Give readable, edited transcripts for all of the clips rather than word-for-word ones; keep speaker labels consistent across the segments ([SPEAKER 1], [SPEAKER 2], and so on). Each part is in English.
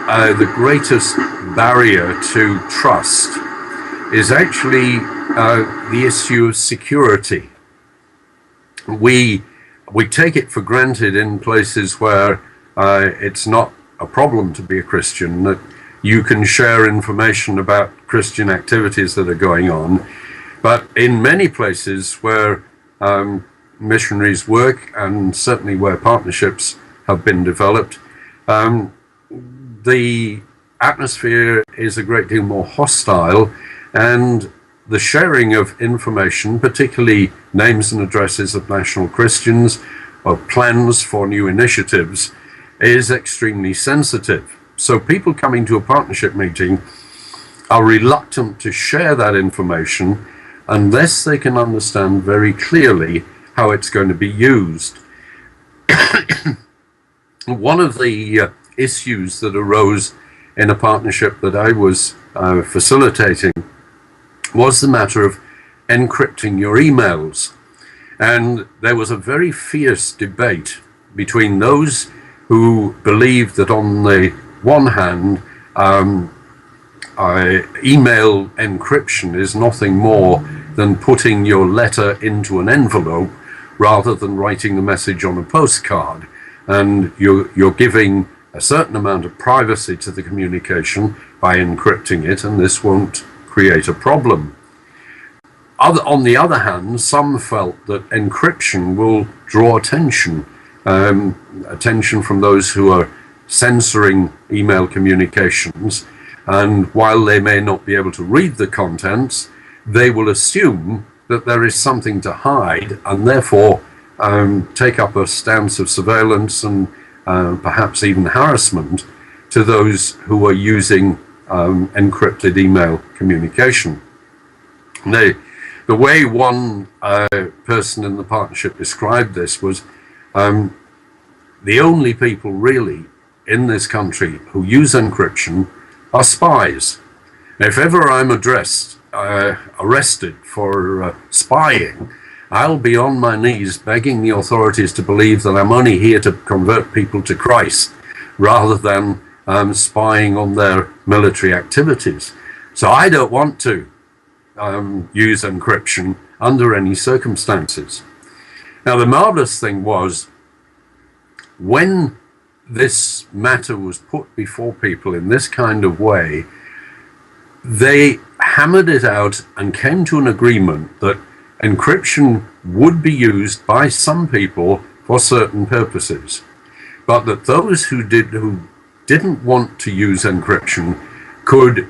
[SPEAKER 1] the greatest barrier to trust is actually the issue of security. We take it for granted in places where it's not a problem to be a Christian, that you can share information about Christian activities that are going on. But in many places where missionaries work, and certainly where partnerships have been developed, the atmosphere is a great deal more hostile, and the sharing of information, particularly names and addresses of national Christians or plans for new initiatives, is extremely sensitive. So people coming to a partnership meeting are reluctant to share that information unless they can understand very clearly how it's going to be used. One of the issues that arose in a partnership that I was facilitating was the matter of encrypting your emails. And there was a very fierce debate between those who believed that on the one hand, email encryption is nothing more than putting your letter into an envelope rather than writing the message on a postcard. And you're giving a certain amount of privacy to the communication by encrypting it, and this won't create a problem. On the other hand, some felt that encryption will draw attention from those who are censoring email communications, and while they may not be able to read the contents, they will assume that there is something to hide, and therefore take up a stance of surveillance and perhaps even harassment to those who are using encrypted email communication. The way one person in the partnership described this was the only people really in this country who use encryption are spies. If ever I'm arrested for spying, I'll be on my knees begging the authorities to believe that I'm only here to convert people to Christ rather than spying on their military activities. So I don't want to use encryption under any circumstances. Now, the marvelous thing was, when this matter was put before people in this kind of way, they hammered it out and came to an agreement that encryption would be used by some people for certain purposes, but that those who didn't want to use encryption could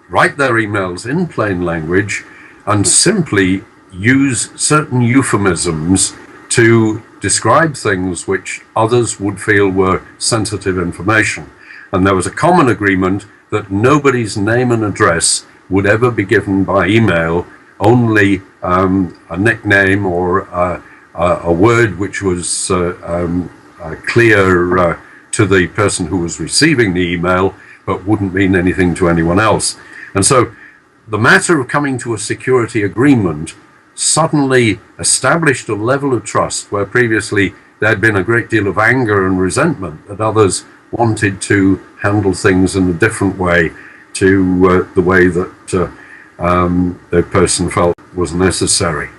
[SPEAKER 1] write their emails in plain language and simply use certain euphemisms to describe things which others would feel were sensitive information. And there was a common agreement that nobody's name and address would ever be given by email, only a nickname or a word which was clear to the person who was receiving the email, but wouldn't mean anything to anyone else. And so the matter of coming to a security agreement suddenly established a level of trust where previously there had been a great deal of anger and resentment that others wanted to handle things in a different way to the way that the person felt was necessary.